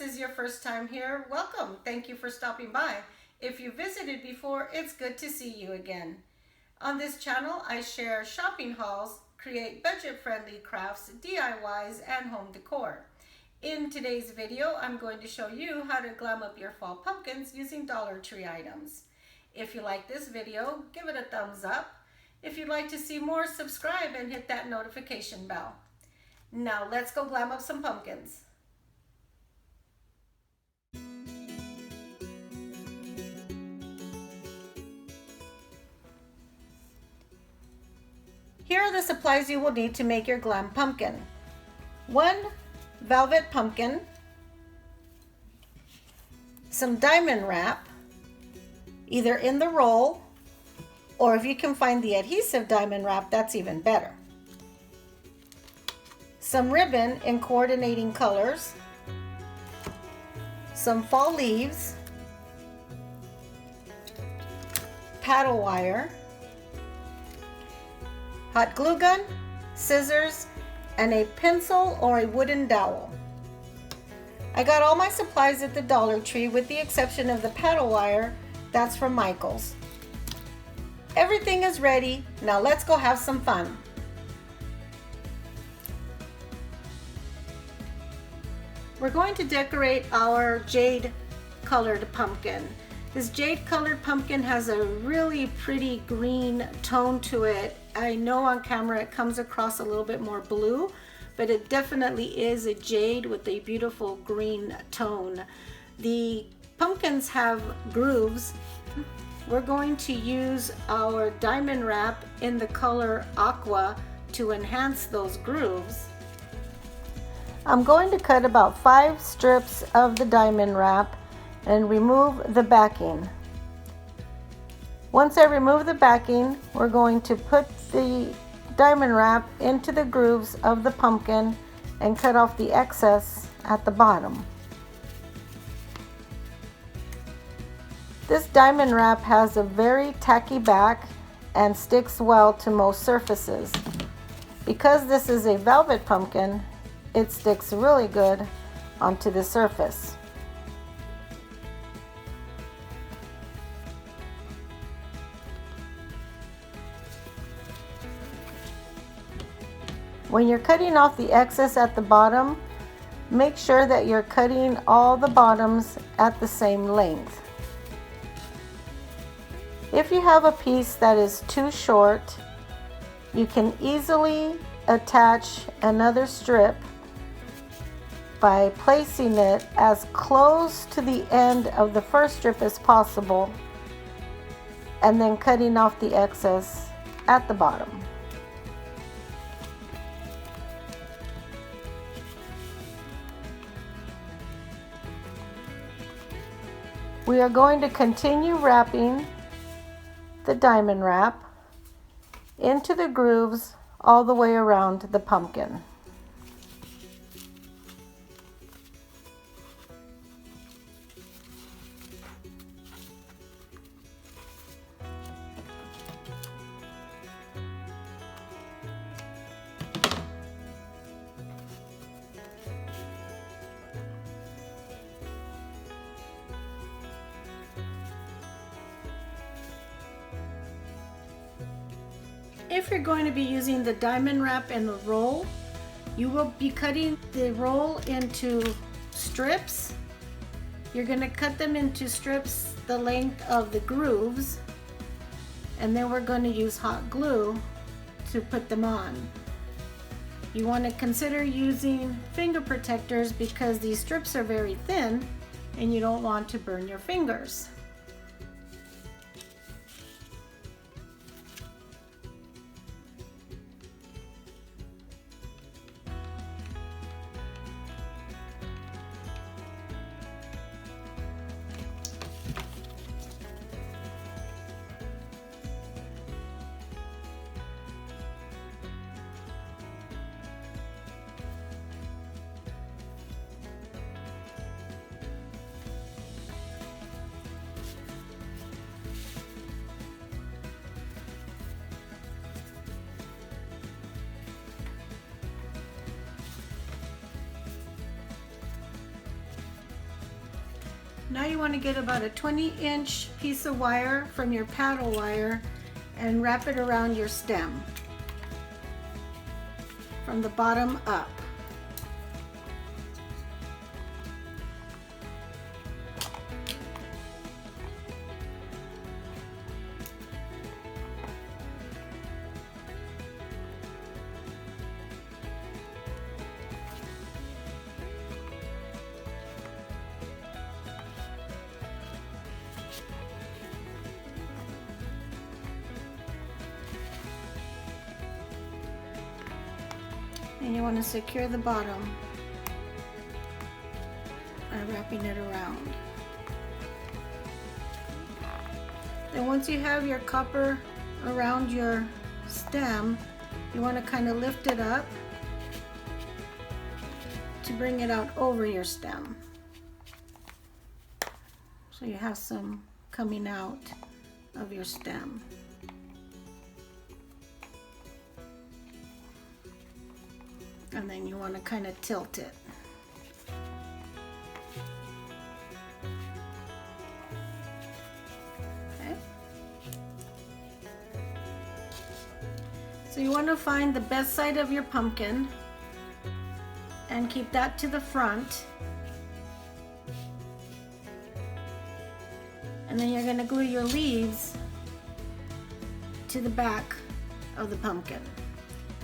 is your first time here, welcome. Thank you for stopping by. If you visited before, it's good to see you again. On this channel, I share shopping hauls, create budget-friendly crafts, DIYs, and home decor. In today's video, I'm going to show you how to glam up your fall pumpkins using Dollar Tree items. If you like this video, give it a thumbs up. If you'd like to see more, subscribe and hit that notification bell. Now let's go glam up some pumpkins. Here are the supplies you will need to make your glam pumpkin. 1 velvet pumpkin, some diamond wrap, either in the roll, or if you can find the adhesive diamond wrap, that's even better. Some ribbon in coordinating colors, some fall leaves, paddle wire, hot glue gun, scissors, and a pencil or a wooden dowel. I got all my supplies at the Dollar Tree with the exception of the paddle wire. That's from Michael's. Everything is ready. Now let's go have some fun. We're going to decorate our jade colored pumpkin. This jade colored pumpkin has a really pretty green tone to it. I know on camera it comes across a little bit more blue, but it definitely is a jade with a beautiful green tone. The pumpkins have grooves. We're going to use our diamond wrap in the color aqua to enhance those grooves. I'm going to cut about 5 strips of the diamond wrap and remove the backing. Once I remove the backing, we're going to put the diamond wrap into the grooves of the pumpkin and cut off the excess at the bottom. This diamond wrap has a very tacky back and sticks well to most surfaces. Because this is a velvet pumpkin, it sticks really good onto the surface. When you're cutting off the excess at the bottom, make sure that you're cutting all the bottoms at the same length. If you have a piece that is too short, you can easily attach another strip by placing it as close to the end of the first strip as possible and then cutting off the excess at the bottom. We are going to continue wrapping the diamond wrap into the grooves all the way around the pumpkin. If you're going to be using the diamond wrap in the roll, you will be cutting the roll into strips. You're going to cut them into strips the length of the grooves, and then we're going to use hot glue to put them on. You want to consider using finger protectors because these strips are very thin and you don't want to burn your fingers. Now you want to get about a 20-inch piece of wire from your paddle wire and wrap it around your stem from the bottom up. And you want to secure the bottom by wrapping it around. Then once you have your copper around your stem, you want to kind of lift it up to bring it out over your stem. So you have some coming out of your stem. And then you want to kind of tilt it. Okay. So you want to find the best side of your pumpkin and keep that to the front. And then you're going to glue your leaves to the back of the pumpkin.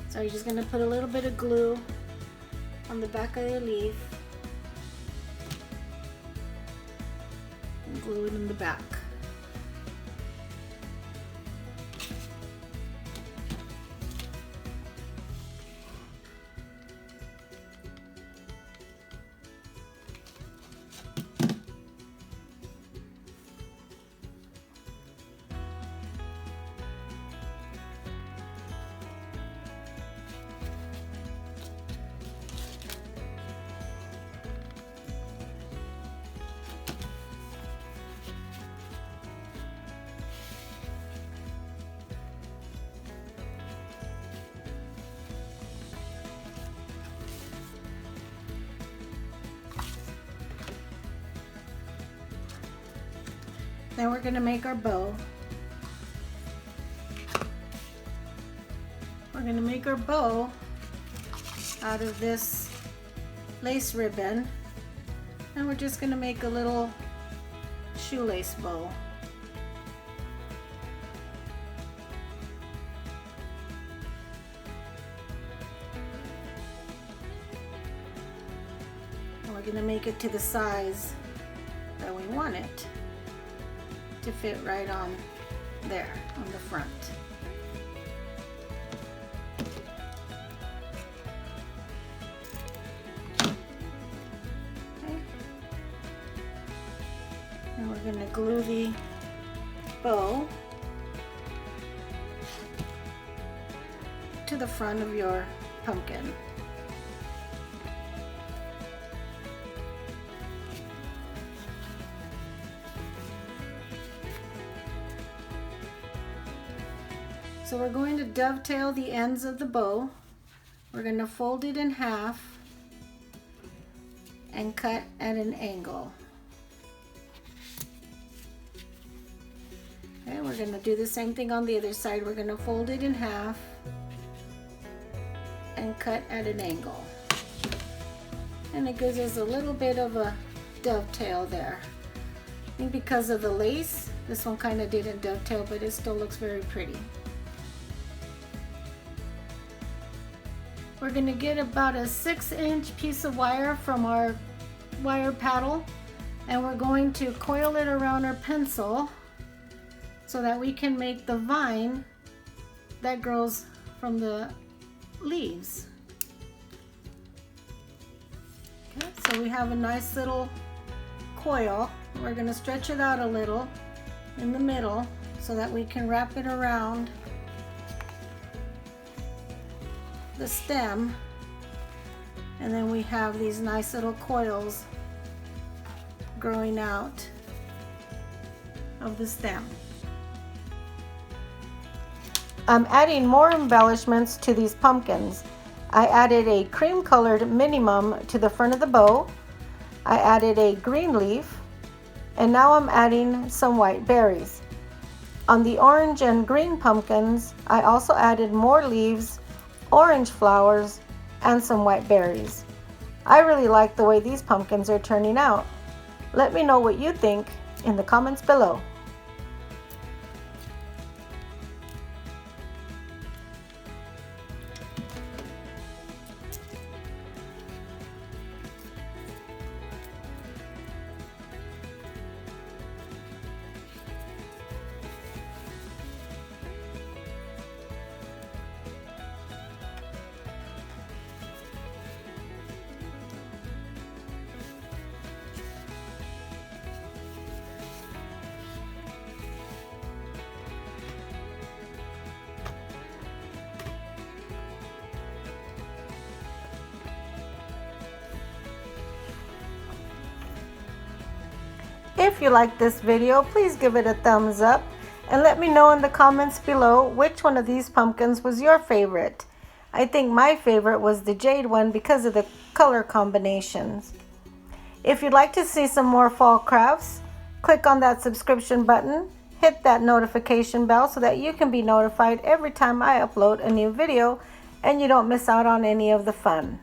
So you're just going to put a little bit of glue on the back of your leaf and glue it in the back. Then we're going to make our bow. We're going to make our bow out of this lace ribbon, and we're just going to make a little shoelace bow. And we're going to make it to the size that we want it to fit right on there on the front. Okay. And we're going to glue the bow to the front of your pumpkin. So we're going to dovetail the ends of the bow. We're going to fold it in half and cut at an angle. Okay, we're going to do the same thing on the other side. We're going to fold it in half and cut at an angle. And it gives us a little bit of a dovetail there. I think because of the lace, this one kind of didn't dovetail, but it still looks very pretty. We're going to get about a 6-inch piece of wire from our wire paddle, and we're going to coil it around our pencil so that we can make the vine that grows from the leaves. Okay, so we have a nice little coil. We're going to stretch it out a little in the middle so that we can wrap it around the stem, and then we have these nice little coils growing out of the stem. I'm adding more embellishments to these pumpkins. I added a cream colored minimum to the front of the bow. I added a green leaf And now I'm adding some white berries. On the orange and green pumpkins, I also added more leaves, orange flowers, and some white berries. I really like the way these pumpkins are turning out. Let me know what you think in the comments below. If you like this video, please give it a thumbs up and let me know in the comments below which one of these pumpkins was your favorite. I think my favorite was the jade one because of the color combinations. If you'd like to see some more fall crafts, click on that subscription button, hit that notification bell so that you can be notified every time I upload a new video and you don't miss out on any of the fun.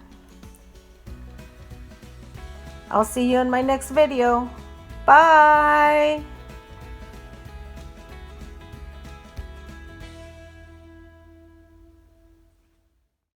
I'll see you in my next video. Bye!